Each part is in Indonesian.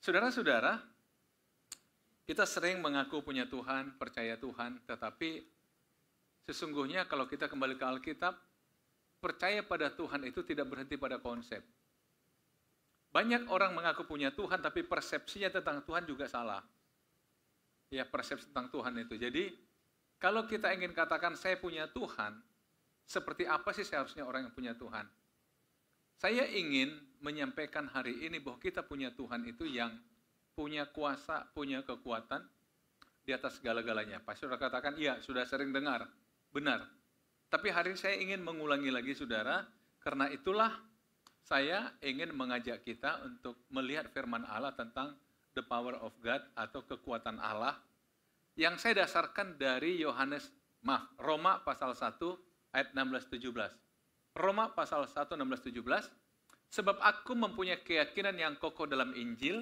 Saudara-saudara, kita sering mengaku punya Tuhan, percaya Tuhan, tetapi sesungguhnya kalau kita kembali ke Alkitab, percaya pada Tuhan itu tidak berhenti pada konsep. Banyak orang mengaku punya Tuhan, tapi persepsinya tentang Tuhan juga salah. Ya, persepsi tentang Tuhan itu. Jadi, kalau kita ingin katakan saya punya Tuhan, seperti apa sih seharusnya orang yang punya Tuhan? Saya ingin menyampaikan hari ini bahwa kita punya Tuhan itu yang punya kuasa, punya kekuatan di atas segala-galanya. Pasti saudara katakan, iya, sudah sering dengar. Benar. Tapi hari ini saya ingin mengulangi lagi saudara, karena itulah saya ingin mengajak kita untuk melihat firman Allah tentang the power of God atau kekuatan Allah yang saya dasarkan dari Roma pasal 1 ayat 16-17. Roma pasal 1, 16-17, sebab aku mempunyai keyakinan yang kokoh dalam Injil,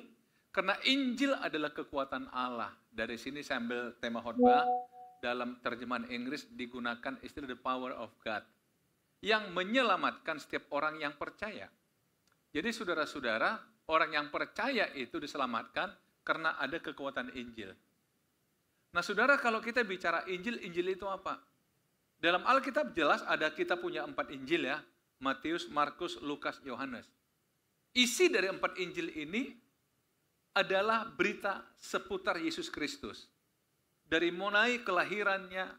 karena Injil adalah kekuatan Allah. Dari sini saya ambil tema khotbah, dalam terjemahan Inggris digunakan istilah the power of God, yang menyelamatkan setiap orang yang percaya. Jadi saudara-saudara, orang yang percaya itu diselamatkan karena ada kekuatan Injil. Nah saudara, kalau kita bicara Injil, Injil itu apa? Dalam Alkitab jelas ada, kita punya 4 Injil ya, Matius, Markus, Lukas, Yohanes. Isi dari 4 Injil ini adalah berita seputar Yesus Kristus. Dari mulai kelahirannya,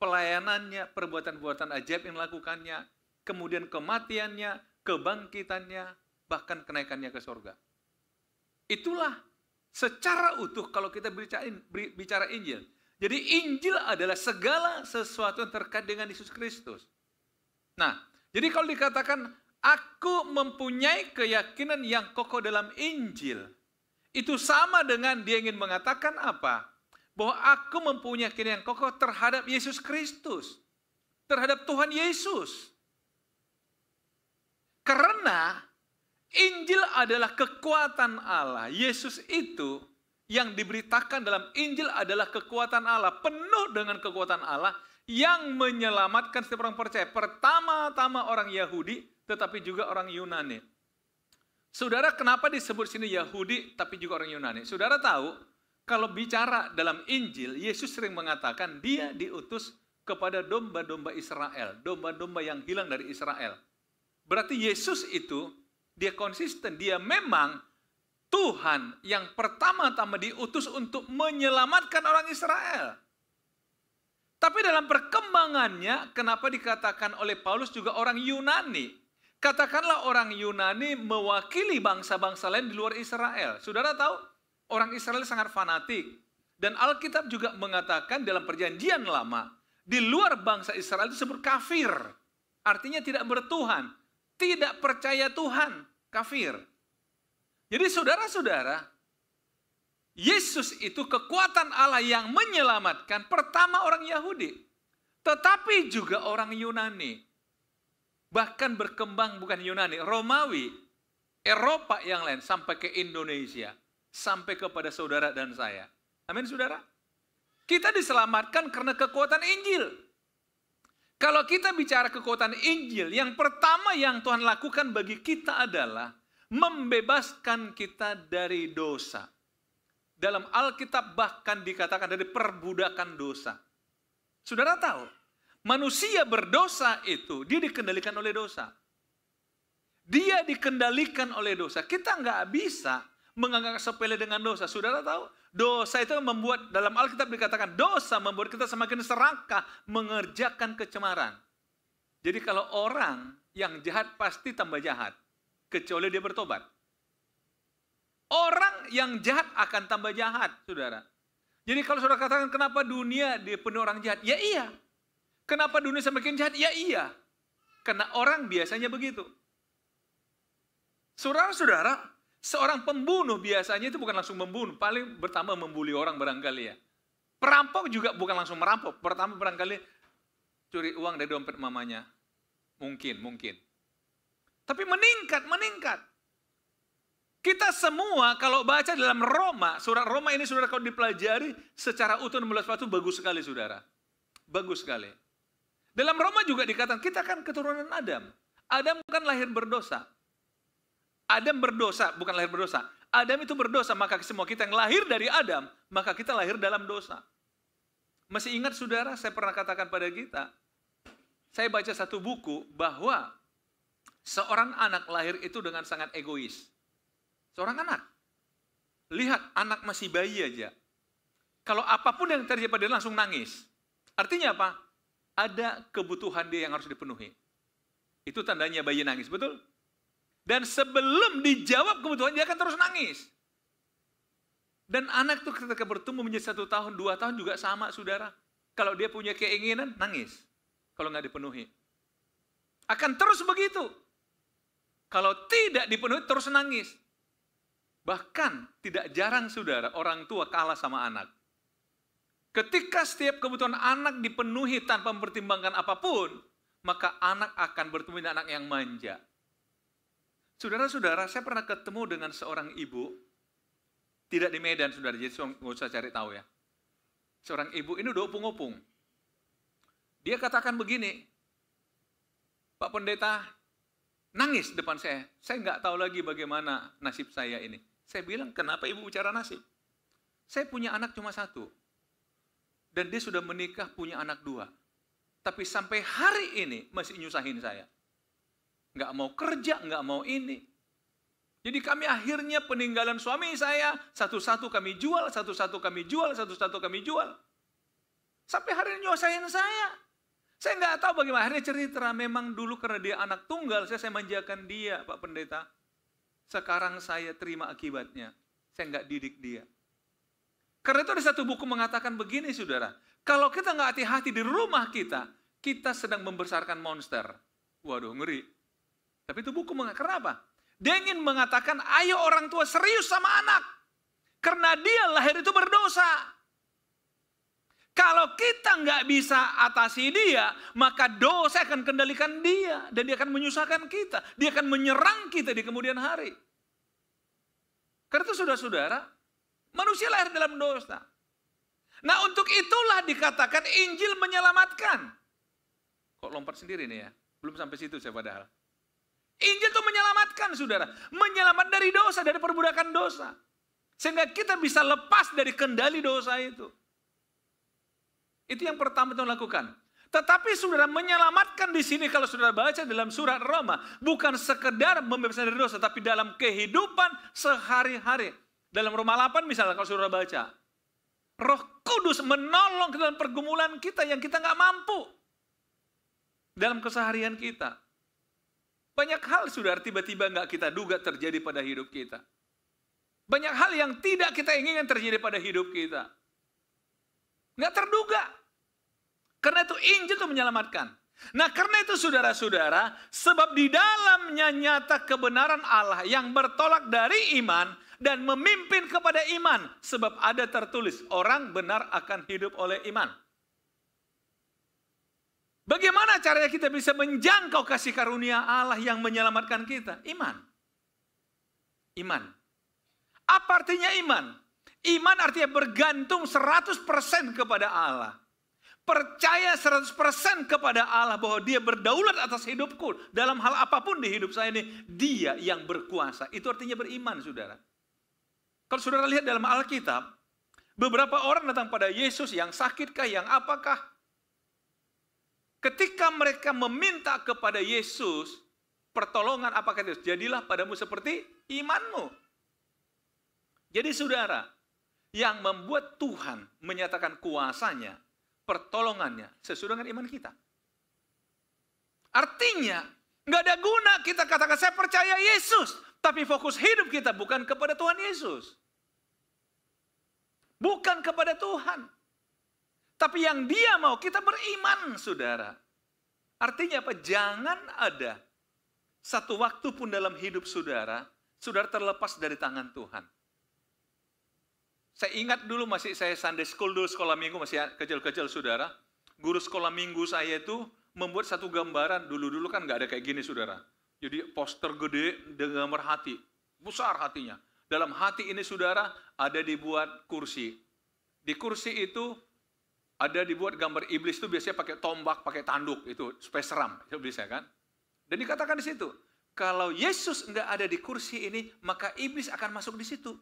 pelayanannya, perbuatan-perbuatan ajaib yang dilakukannya, kemudian kematiannya, kebangkitannya, bahkan kenaikannya ke surga. Itulah secara utuh kalau kita bicara Injil. Jadi Injil adalah segala sesuatu yang terkait dengan Yesus Kristus. Nah, jadi kalau dikatakan aku mempunyai keyakinan yang kokoh dalam Injil, itu sama dengan dia ingin mengatakan apa? Bahwa aku mempunyai keyakinan yang kokoh terhadap Yesus Kristus, terhadap Tuhan Yesus. Karena Injil adalah kekuatan Allah. Yesus itu yang diberitakan dalam Injil adalah kekuatan Allah, penuh dengan kekuatan Allah yang menyelamatkan setiap orang percaya. Pertama-tama orang Yahudi, tetapi juga orang Yunani. Saudara, kenapa disebut sini Yahudi, tapi juga orang Yunani? Saudara tahu, kalau bicara dalam Injil, Yesus sering mengatakan dia diutus kepada domba-domba Israel, domba-domba yang hilang dari Israel. Berarti Yesus itu, dia konsisten, dia memang Tuhan yang pertama-tama diutus untuk menyelamatkan orang Israel. Tapi dalam perkembangannya, kenapa dikatakan oleh Paulus juga orang Yunani? Katakanlah orang Yunani mewakili bangsa-bangsa lain di luar Israel. Saudara tahu, orang Israel sangat fanatik. Dan Alkitab juga mengatakan dalam perjanjian lama, di luar bangsa Israel itu disebut kafir. Artinya tidak bertuhan, tidak percaya Tuhan, kafir. Jadi saudara-saudara, Yesus itu kekuatan Allah yang menyelamatkan pertama orang Yahudi, tetapi juga orang Yunani. Bahkan berkembang bukan Yunani, Romawi, Eropa yang lain sampai ke Indonesia, sampai kepada saudara dan saya. Amin saudara? Kita diselamatkan karena kekuatan Injil. Kalau kita bicara kekuatan Injil, yang pertama yang Tuhan lakukan bagi kita adalah membebaskan kita dari dosa. Dalam Alkitab bahkan dikatakan dari perbudakan dosa. Saudara tahu, manusia berdosa itu, dia dikendalikan oleh dosa. Dia dikendalikan oleh dosa. Kita nggak bisa menganggap sepele dengan dosa. Saudara tahu, dosa itu membuat, dalam Alkitab dikatakan, dosa membuat kita semakin serakah mengerjakan kecemaran. Jadi kalau orang yang jahat pasti tambah jahat, kecuali dia bertobat. Orang yang jahat akan tambah jahat, saudara. Jadi kalau saudara katakan, kenapa dunia dipenuhi orang jahat? Ya iya. Kenapa dunia semakin jahat? Ya iya. Karena orang biasanya begitu. Saudara-saudara, seorang pembunuh biasanya itu bukan langsung membunuh. Paling pertama membuli orang barangkali ya. Perampok juga bukan langsung merampok. Pertama barangkali curi uang dari dompet mamanya. Mungkin. Tapi meningkat. Kita semua kalau baca dalam Roma, surat Roma ini saudara kalau dipelajari secara utuh 16 pasal bagus sekali saudara. Bagus sekali. Dalam Roma juga dikatakan kita kan keturunan Adam. Adam kan lahir berdosa. Adam berdosa, bukan lahir berdosa. Adam itu berdosa, maka semua kita yang lahir dari Adam, maka kita lahir dalam dosa. Masih ingat saudara, saya pernah katakan pada kita, saya baca satu buku bahwa seorang anak lahir itu dengan sangat egois. Seorang anak. Lihat, anak masih bayi aja. Kalau apapun yang terjadi pada dia langsung nangis. Artinya apa? Ada kebutuhan dia yang harus dipenuhi. Itu tandanya bayi nangis, betul? Dan sebelum dijawab kebutuhan, dia akan terus nangis. Dan anak itu ketika bertumbuh menjadi 1 tahun, 2 tahun juga sama, saudara. Kalau dia punya keinginan, nangis. Kalau nggak dipenuhi. Akan terus begitu. Kalau tidak dipenuhi, terus nangis. Bahkan tidak jarang, saudara, orang tua kalah sama anak. Ketika setiap kebutuhan anak dipenuhi tanpa mempertimbangkan apapun, maka anak akan bertumbuh menjadi anak yang manja. Saudara-saudara, saya pernah ketemu dengan seorang ibu, tidak di Medan, saudara, jadi nggak usah cari tahu ya. Seorang ibu ini udah opung-opung. Dia katakan begini, Pak Pendeta, nangis depan saya nggak tahu lagi bagaimana nasib saya ini. Saya bilang, kenapa ibu bicara nasib? Saya punya anak cuma 1. Dan dia sudah menikah punya anak 2. Tapi sampai hari ini masih nyusahin saya. Nggak mau kerja, nggak mau ini. Jadi kami akhirnya peninggalan suami saya, satu-satu kami jual, satu-satu kami jual, satu-satu kami jual. Sampai hari ini nyusahin saya. Saya nggak tahu bagaimana. Akhirnya cerita, memang dulu karena dia anak tunggal, saya manjakan dia, Pak Pendeta. Sekarang saya terima akibatnya. Saya nggak didik dia. Karena itu ada satu buku mengatakan begini, saudara. Kalau kita nggak hati-hati di rumah kita, kita sedang membesarkan monster. Waduh, ngeri. Tapi itu buku mengatakan apa? Dia ingin mengatakan, ayo orang tua serius sama anak. Karena dia lahir itu berdosa. Kalau kita nggak bisa atasi dia, maka dosa akan kendalikan dia. Dan dia akan menyusahkan kita. Dia akan menyerang kita di kemudian hari. Karena itu saudara-saudara, manusia lahir dalam dosa. Nah, untuk itulah dikatakan Injil menyelamatkan. Kok lompat sendiri nih ya? Belum sampai situ saya padahal. Injil itu menyelamatkan, saudara. Menyelamat dari dosa, dari perbudakan dosa. Sehingga kita bisa lepas dari kendali dosa itu. Itu yang pertama kita lakukan. Tetapi saudara, menyelamatkan di sini kalau saudara baca dalam surat Roma, bukan sekedar membebaskan dari dosa, tapi dalam kehidupan sehari-hari. Dalam Roma 8 misalnya kalau saudara baca, Roh Kudus menolong dalam pergumulan kita yang kita nggak mampu. Dalam keseharian kita. Banyak hal saudara tiba-tiba nggak kita duga terjadi pada hidup kita. Banyak hal yang tidak kita inginkan terjadi pada hidup kita. Nggak terduga. Karena itu Injil itu menyelamatkan. Nah karena itu saudara-saudara, sebab di dalamnya nyata kebenaran Allah yang bertolak dari iman dan memimpin kepada iman. Sebab ada tertulis, orang benar akan hidup oleh iman. Bagaimana caranya kita bisa menjangkau kasih karunia Allah yang menyelamatkan kita? Iman. Iman. Apa artinya iman? Iman artinya bergantung 100% kepada Allah. Percaya 100% kepada Allah bahwa dia berdaulat atas hidupku. Dalam hal apapun di hidup saya ini, dia yang berkuasa. Itu artinya beriman, saudara. Kalau saudara lihat dalam Alkitab, beberapa orang datang pada Yesus yang sakitkah, yang apakah. Ketika mereka meminta kepada Yesus pertolongan, apa kata Yesus? Jadilah padamu seperti imanmu. Jadi saudara, yang membuat Tuhan menyatakan kuasanya, pertolongannya, sesuai dengan iman kita. Artinya, nggak ada guna kita katakan saya percaya Yesus, tapi fokus hidup kita bukan kepada Tuhan Yesus. Bukan kepada Tuhan. Tapi yang dia mau, kita beriman, saudara. Artinya apa? Jangan ada satu waktu pun dalam hidup saudara, saudara terlepas dari tangan Tuhan. Saya ingat dulu masih saya Sunday School dulu, sekolah minggu masih kecil-kecil saudara. Guru sekolah minggu saya itu membuat satu gambaran, dulu-dulu kan nggak ada kayak gini saudara. Jadi poster gede dengan gambar hati, besar hatinya. Dalam hati ini saudara ada dibuat kursi. Di kursi itu ada dibuat gambar iblis itu biasanya pakai tombak, pakai tanduk, itu supaya seram, itu bisa kan? Dan dikatakan di situ, Kalau Yesus nggak ada di kursi ini, maka iblis akan masuk di situ.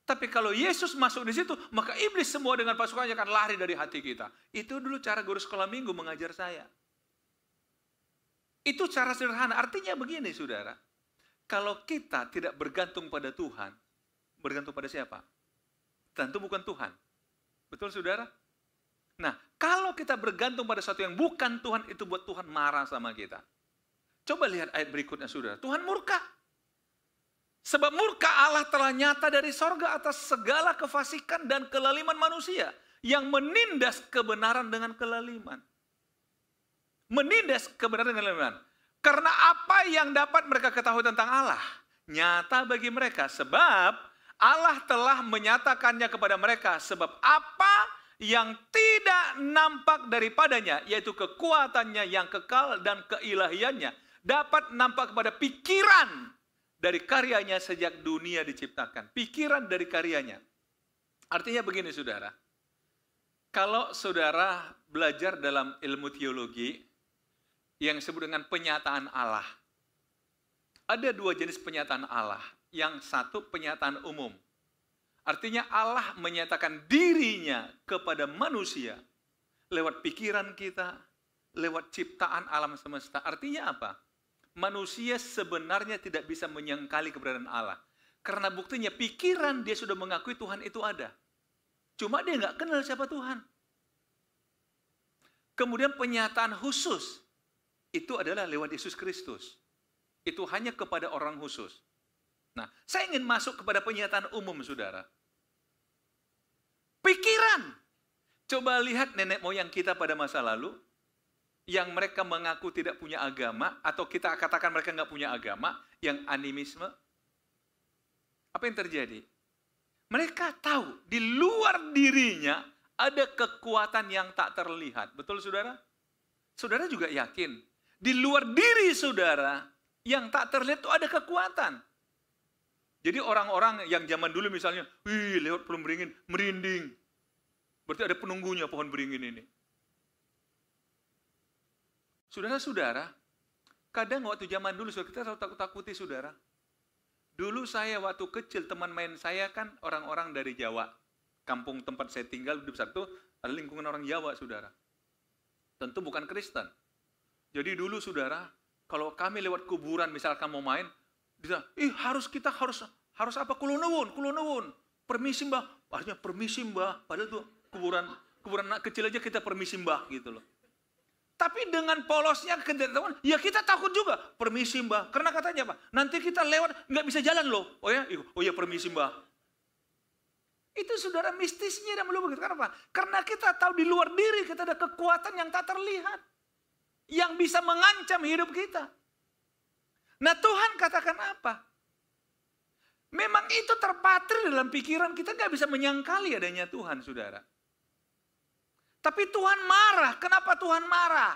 Tapi kalau Yesus masuk di situ, maka iblis semua dengan pasukannya akan lari dari hati kita. Itu dulu cara guru sekolah minggu mengajar saya. Itu cara sederhana. Artinya begini, saudara. Kalau kita tidak bergantung pada Tuhan, bergantung pada siapa? Tentu bukan Tuhan. Betul, saudara? Nah, kalau kita bergantung pada sesuatu yang bukan Tuhan, itu buat Tuhan marah sama kita. Coba lihat ayat berikutnya, saudara. Tuhan murka. Sebab murka Allah telah nyata dari sorga atas segala kefasikan dan kelaliman manusia yang menindas kebenaran dengan kelaliman. Menindas kebenaran dengan kelaliman. Karena apa yang dapat mereka ketahui tentang Allah? Nyata bagi mereka. Sebab Allah telah menyatakannya kepada mereka. Sebab apa yang tidak nampak daripadanya, yaitu kekuatannya yang kekal dan keilahiannya, dapat nampak kepada pikiran dari karyanya sejak dunia diciptakan. Pikiran dari karyanya. Artinya begini, saudara. Kalau saudara belajar dalam ilmu teologi yang disebut dengan penyataan Allah. Ada dua jenis penyataan Allah. Yang satu penyataan umum. Artinya Allah menyatakan dirinya kepada manusia lewat pikiran kita, lewat ciptaan alam semesta. Artinya apa? Manusia sebenarnya tidak bisa menyangkali keberadaan Allah. Karena buktinya pikiran dia sudah mengakui Tuhan itu ada. Cuma dia nggak kenal siapa Tuhan. Kemudian penyataan khusus. Itu adalah lewat Yesus Kristus. Itu hanya kepada orang khusus. Nah, saya ingin masuk kepada penyataan umum, saudara. Pikiran. Coba lihat nenek moyang kita pada masa lalu, yang mereka mengaku tidak punya agama, atau kita katakan mereka nggak punya agama, yang animisme. Apa yang terjadi? Mereka tahu di luar dirinya ada kekuatan yang tak terlihat. Betul, saudara? Saudara juga yakin, di luar diri saudara, yang tak terlihat itu ada kekuatan. Jadi orang-orang yang zaman dulu misalnya, wih, lewat pohon beringin, merinding. Berarti ada penunggunya pohon beringin ini. Saudara-saudara, kadang waktu zaman dulu, kita selalu takut-takuti, saudara. Dulu saya waktu kecil, teman main saya kan orang-orang dari Jawa. Kampung tempat saya tinggal di besar itu ada lingkungan orang Jawa, saudara. Tentu bukan Kristen. Jadi dulu, saudara, kalau kami lewat kuburan, misalkan mau main, bisa, kita harus apa? Kulonewun. Permisi mbah, akhirnya permisi mbah. Padahal tuh kuburan anak kecil aja kita permisi mbah gitu loh. Tapi dengan polosnya ketidaktahuan, ya kita takut juga. Permisi mbah, karena katanya apa? Nanti kita lewat nggak bisa jalan loh. Oh ya permisi mbah. Itu saudara mistisnya dan belum begitu. Kenapa? Karena kita tahu di luar diri kita ada kekuatan yang tak terlihat. Yang bisa mengancam hidup kita. Nah, Tuhan katakan apa? Memang itu terpatri dalam pikiran kita, nggak bisa menyangkali adanya Tuhan, saudara. Tapi Tuhan marah. Kenapa Tuhan marah?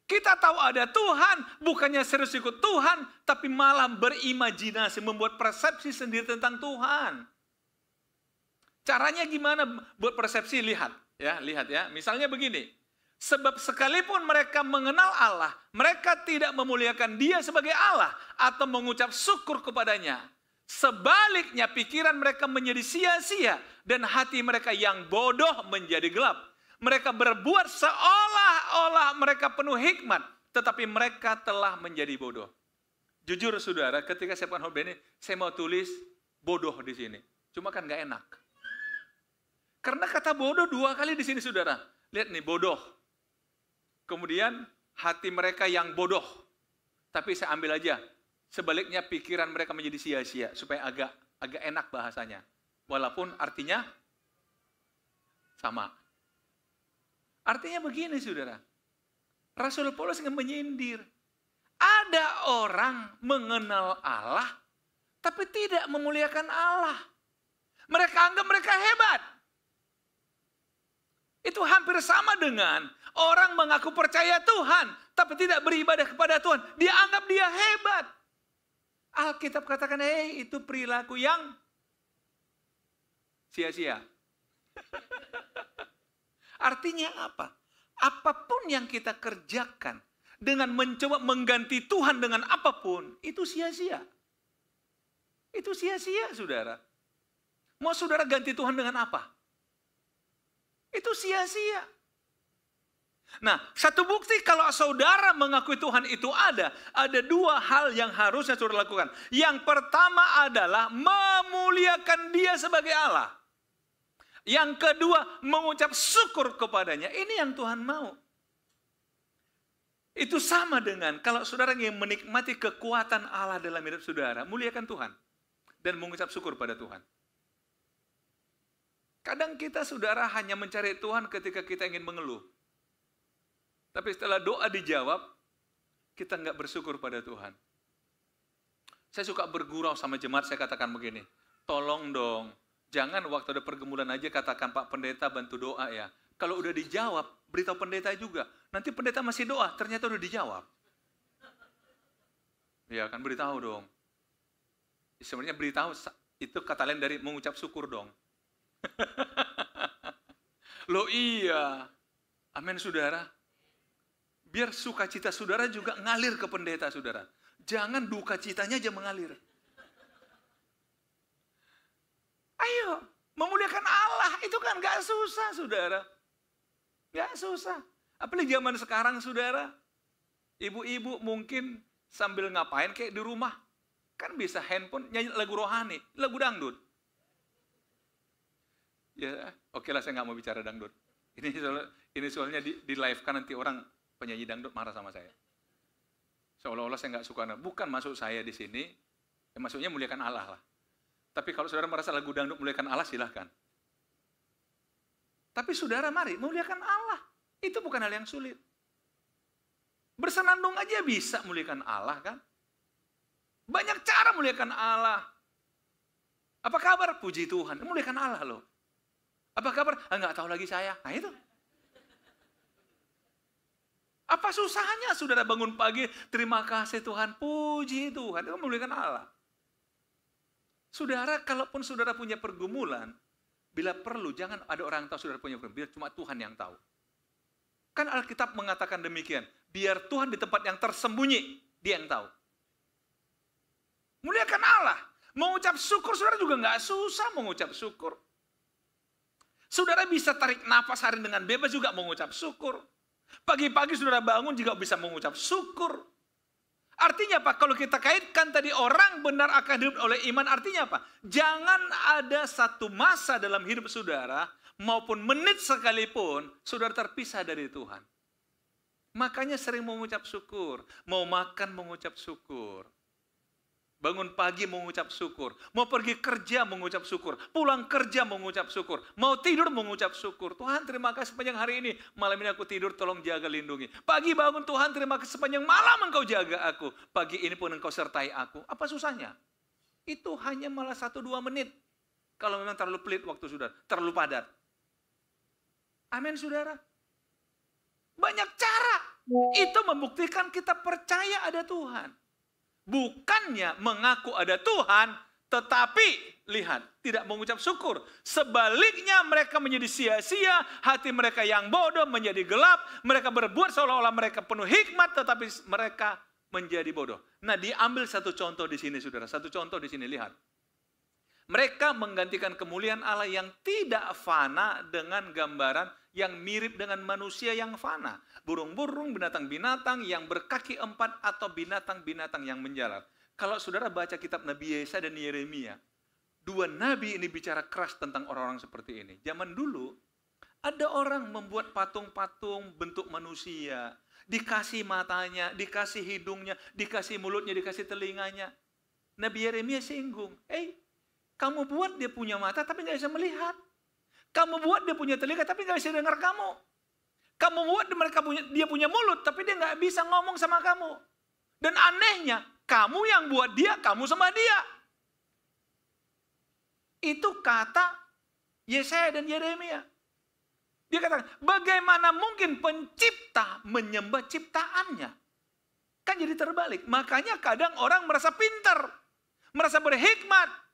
Kita tahu ada Tuhan, bukannya serius ikut Tuhan, tapi malah berimajinasi, membuat persepsi sendiri tentang Tuhan. Caranya gimana buat persepsi? Lihat ya. Misalnya begini. Sebab sekalipun mereka mengenal Allah, mereka tidak memuliakan Dia sebagai Allah atau mengucap syukur kepadanya. Sebaliknya pikiran mereka menjadi sia-sia dan hati mereka yang bodoh menjadi gelap. Mereka berbuat seolah-olah mereka penuh hikmat, tetapi mereka telah menjadi bodoh. Jujur saudara, ketika saya khotbah ini, saya mau tulis bodoh di sini. Cuma kan nggak enak. Karena kata bodoh 2 kali di sini, saudara. Lihat nih, bodoh. Kemudian hati mereka yang bodoh. Tapi saya ambil aja. Sebaliknya pikiran mereka menjadi sia-sia. Supaya agak enak bahasanya. Walaupun artinya sama. Artinya begini, saudara. Rasul Paulus ingin menyindir. Ada orang mengenal Allah, tapi tidak memuliakan Allah. Mereka anggap mereka hebat. Itu hampir sama dengan orang mengaku percaya Tuhan, tapi tidak beribadah kepada Tuhan. Dia anggap dia hebat. Alkitab katakan, itu perilaku yang sia-sia. Artinya apa? Apapun yang kita kerjakan dengan mencoba mengganti Tuhan dengan apapun, itu sia-sia. Itu sia-sia, saudara. Mau saudara ganti Tuhan dengan apa? Itu sia-sia. Nah, satu bukti kalau saudara mengakui Tuhan itu ada dua hal yang harusnya saudara lakukan. Yang pertama adalah memuliakan Dia sebagai Allah. Yang kedua, mengucap syukur kepadanya. Ini yang Tuhan mau. Itu sama dengan kalau saudara ingin menikmati kekuatan Allah dalam hidup saudara, muliakan Tuhan dan mengucap syukur pada Tuhan. Kadang kita, saudara, hanya mencari Tuhan ketika kita ingin mengeluh. Tapi setelah doa dijawab, kita nggak bersyukur pada Tuhan. Saya suka bergurau sama jemaat, saya katakan begini, tolong dong, jangan waktu ada pergumulan aja katakan, Pak Pendeta bantu doa ya. Kalau udah dijawab, beritahu pendeta juga. Nanti pendeta masih doa, ternyata udah dijawab. Ya kan, beritahu dong. Sebenarnya beritahu itu kata lain dari mengucap syukur dong. Loh iya, amin saudara. Biar sukacita saudara juga ngalir ke pendeta saudara. Jangan duka citanya aja mengalir. Ayo, memuliakan Allah itu kan gak susah saudara. Gak susah. Apalagi zaman sekarang saudara. Ibu-ibu mungkin sambil ngapain kayak di rumah. Kan bisa handphone nyanyi lagu rohani, lagu dangdut. Ya, oke lah saya nggak mau bicara dangdut. Ini soalnya di live kan nanti orang penyanyi dangdut marah sama saya. Seolah-olah saya nggak suka. Bukan maksud saya di sini, ya maksudnya muliakan Allah lah. Tapi kalau saudara merasa lagu dangdut muliakan Allah, silahkan. Tapi saudara mari, muliakan Allah. Itu bukan hal yang sulit. Bersenandung aja bisa muliakan Allah kan. Banyak cara muliakan Allah. Apa kabar? Puji Tuhan. Muliakan Allah loh. Apa kabar? Nggak tahu lagi saya. Nah itu. Apa susahnya saudara bangun pagi, terima kasih Tuhan, puji Tuhan, itu memuliakan Allah. Saudara, kalaupun saudara punya pergumulan, bila perlu, jangan ada orang yang tahu saudara punya pergumulan, biar cuma Tuhan yang tahu. Kan Alkitab mengatakan demikian, biar Tuhan di tempat yang tersembunyi, Dia yang tahu. Muliakan Allah, mengucap syukur, saudara juga nggak susah mengucap syukur. Saudara bisa tarik nafas hari dengan bebas juga mengucap syukur. Pagi-pagi saudara bangun juga bisa mengucap syukur. Artinya apa? Kalau kita kaitkan tadi orang benar akan hidup oleh iman, artinya apa? Jangan ada satu masa dalam hidup saudara, maupun menit sekalipun, saudara terpisah dari Tuhan. Makanya sering mengucap syukur. Mau makan mengucap syukur. Bangun pagi mengucap syukur. Mau pergi kerja mengucap syukur. Pulang kerja mengucap syukur. Mau tidur mengucap syukur. Tuhan terima kasih sepanjang hari ini. Malam ini aku tidur, tolong jaga lindungi. Pagi bangun, Tuhan terima kasih sepanjang malam Engkau jaga aku. Pagi ini pun Engkau sertai aku. Apa susahnya? Itu hanya malah 1-2 menit. Kalau memang terlalu pelit waktu saudara. Terlalu padat. Amin saudara. Banyak cara. Itu membuktikan kita percaya ada Tuhan. Bukannya mengaku ada Tuhan, tetapi lihat, tidak mengucap syukur. Sebaliknya mereka menjadi sia-sia, hati mereka yang bodoh menjadi gelap, mereka berbuat seolah-olah mereka penuh hikmat, tetapi mereka menjadi bodoh. Nah, diambil satu contoh di sini, saudara. Satu contoh di sini, lihat. Mereka menggantikan kemuliaan Allah yang tidak fana dengan gambaran yang mirip dengan manusia yang fana. Burung-burung, binatang-binatang yang berkaki 4 atau binatang-binatang yang menjalar. Kalau saudara baca kitab Nabi Yesaya dan Yeremia, 2 nabi ini bicara keras tentang orang-orang seperti ini. Zaman dulu, ada orang membuat patung-patung bentuk manusia. Dikasih matanya, dikasih hidungnya, dikasih mulutnya, dikasih telinganya. Nabi Yeremia singgung, kamu buat dia punya mata tapi nggak bisa melihat. Kamu buat dia punya telinga tapi nggak bisa dengar kamu. Kamu buat dia punya mulut tapi dia nggak bisa ngomong sama kamu. Dan anehnya, kamu yang buat dia, kamu sama dia. Itu kata Yesaya dan Yeremia. Dia katakan, bagaimana mungkin pencipta menyembah ciptaannya? Kan jadi terbalik. Makanya kadang orang merasa pintar, merasa berhikmat.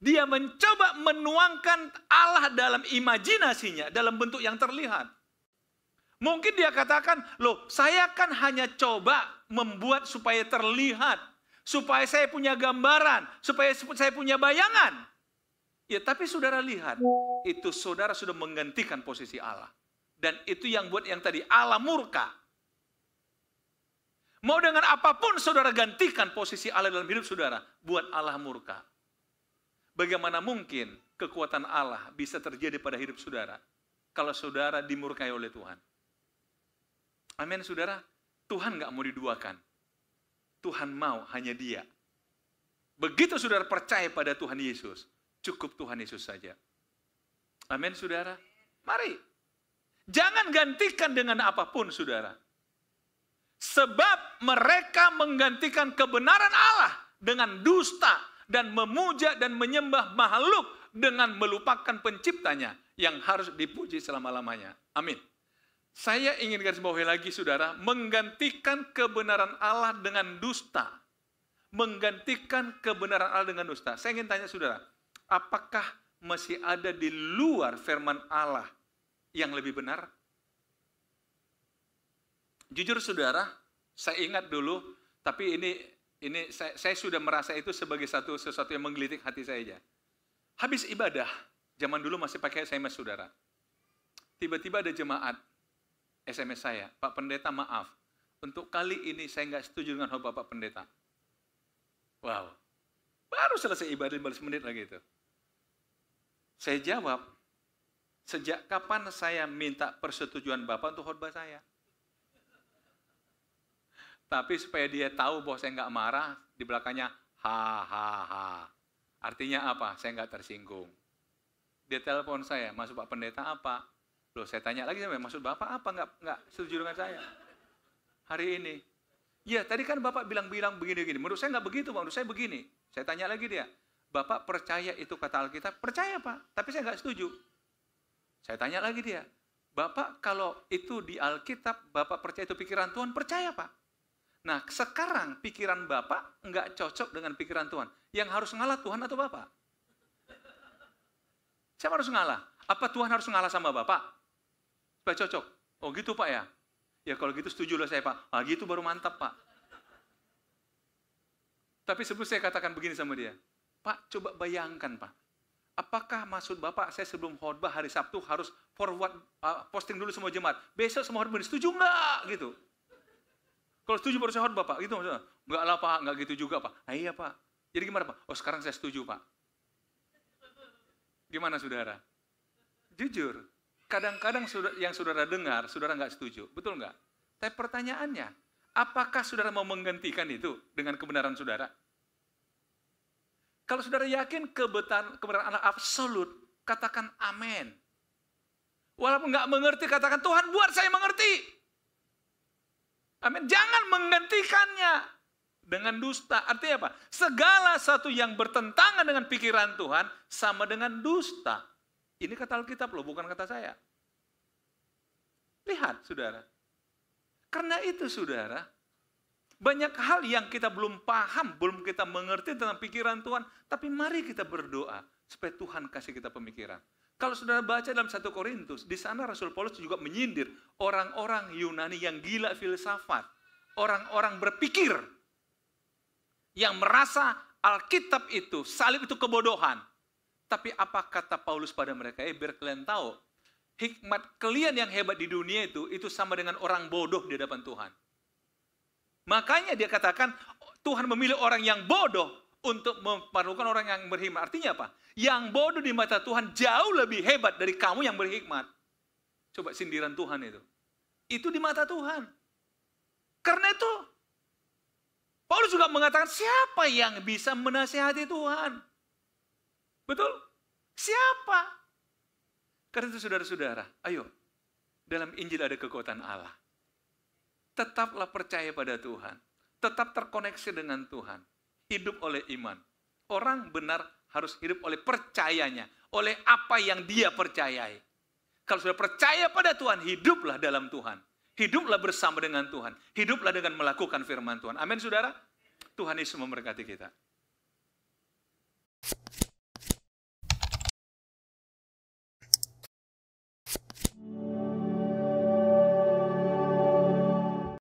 Dia mencoba menuangkan Allah dalam imajinasinya, dalam bentuk yang terlihat. Mungkin dia katakan, loh saya kan hanya coba membuat supaya terlihat, supaya saya punya gambaran, supaya saya punya bayangan. Ya tapi saudara lihat, itu saudara sudah menggantikan posisi Allah. Dan itu yang buat yang tadi, Allah murka. Mau dengan apapun saudara gantikan posisi Allah dalam hidup saudara, buat Allah murka. Bagaimana mungkin kekuatan Allah bisa terjadi pada hidup saudara, kalau saudara dimurkai oleh Tuhan? Amin saudara, Tuhan nggak mau diduakan. Tuhan mau hanya Dia. Begitu saudara percaya pada Tuhan Yesus, cukup Tuhan Yesus saja. Amin saudara. Mari. Jangan gantikan dengan apapun saudara. Sebab mereka menggantikan kebenaran Allah dengan dusta dan memuja dan menyembah makhluk dengan melupakan penciptanya yang harus dipuji selama-lamanya. Amin. Saya ingin garis bawahi lagi saudara, menggantikan kebenaran Allah dengan dusta. Menggantikan kebenaran Allah dengan dusta. Saya ingin tanya saudara, apakah masih ada di luar firman Allah yang lebih benar? Jujur saudara, saya ingat dulu, tapi ini saya sudah merasa itu sebagai sesuatu yang menggelitik hati saya. Habis ibadah, zaman dulu masih pakai SMS saudara. Tiba-tiba ada jemaat SMS saya, Pak Pendeta maaf, untuk kali ini saya nggak setuju dengan khotbah Bapak Pendeta. Wow, baru selesai ibadah 15 menit lagi itu. Saya jawab, sejak kapan saya minta persetujuan Bapak untuk khotbah saya? Tapi supaya dia tahu bahwa saya nggak marah, di belakangnya ha. Artinya apa? Saya nggak tersinggung. Dia telepon saya, maksud Pak Pendeta apa? Loh, saya tanya lagi, maksud Bapak apa? Nggak setuju dengan saya hari ini. Ya, tadi kan Bapak bilang begini-gini. Menurut saya nggak begitu, Pak. Menurut saya begini. Saya tanya lagi dia, Bapak percaya itu kata Alkitab? Percaya, Pak. Tapi saya nggak setuju. Saya tanya lagi dia, Bapak kalau itu di Alkitab, Bapak percaya itu pikiran Tuhan? Percaya, Pak. Nah, sekarang pikiran Bapak nggak cocok dengan pikiran Tuhan. Yang harus ngalah Tuhan atau Bapak? Siapa harus ngalah? Apa Tuhan harus ngalah sama Bapak? Supaya cocok. Oh gitu Pak ya? Ya kalau gitu setujulah saya Pak. Ah gitu baru mantap Pak. Tapi sebelum saya katakan begini sama dia, Pak coba bayangkan Pak. Apakah maksud Bapak saya sebelum khotbah hari Sabtu harus forward posting dulu semua jemaat? Besok semua khotbah setuju nggak gitu? Kalau setuju baru saya khotbah Pak, gitu maksudnya? Nggak lah Pak, nggak gitu juga Pak. Ah, iya Pak. Jadi gimana Pak? Oh sekarang saya setuju Pak. Gimana saudara? Jujur, kadang-kadang yang saudara dengar, saudara nggak setuju. Betul nggak? Tapi pertanyaannya, apakah saudara mau menggantikan itu dengan kebenaran saudara? Kalau saudara yakin kebenaran Allah absolut, katakan amin. Walaupun nggak mengerti, katakan Tuhan buat saya mengerti. Amin. Jangan menggantikannya dengan dusta. Artinya apa? Segala sesuatu yang bertentangan dengan pikiran Tuhan sama dengan dusta. Ini kata Alkitab loh, bukan kata saya. Lihat, saudara. Karena itu, saudara, banyak hal yang kita belum paham, belum kita mengerti tentang pikiran Tuhan. Tapi mari kita berdoa supaya Tuhan kasih kita pemikiran. Kalau saudara baca dalam 1 Korintus, di sana Rasul Paulus juga menyindir orang-orang Yunani yang gila filsafat. Orang-orang berpikir yang merasa Alkitab itu, salib itu kebodohan. Tapi apa kata Paulus pada mereka? Biar kalian tahu, hikmat kalian yang hebat di dunia itu sama dengan orang bodoh di hadapan Tuhan. Makanya dia katakan, Tuhan memilih orang yang bodoh untuk memperlukan orang yang berhikmat. Artinya apa? Yang bodoh di mata Tuhan jauh lebih hebat dari kamu yang berhikmat. Coba sindiran Tuhan itu. Itu di mata Tuhan. Karena itu, Paulus juga mengatakan, siapa yang bisa menasihati Tuhan? Betul? Siapa? Karena itu saudara-saudara, ayo, dalam Injil ada kekuatan Allah. Tetaplah percaya pada Tuhan. Tetap terkoneksi dengan Tuhan. Hidup oleh iman. Orang benar harus hidup oleh percayanya. Oleh apa yang dia percayai. Kalau sudah percaya pada Tuhan, hiduplah dalam Tuhan. Hiduplah bersama dengan Tuhan. Hiduplah dengan melakukan firman Tuhan. Amin saudara. Tuhan Yesus memberkati kita.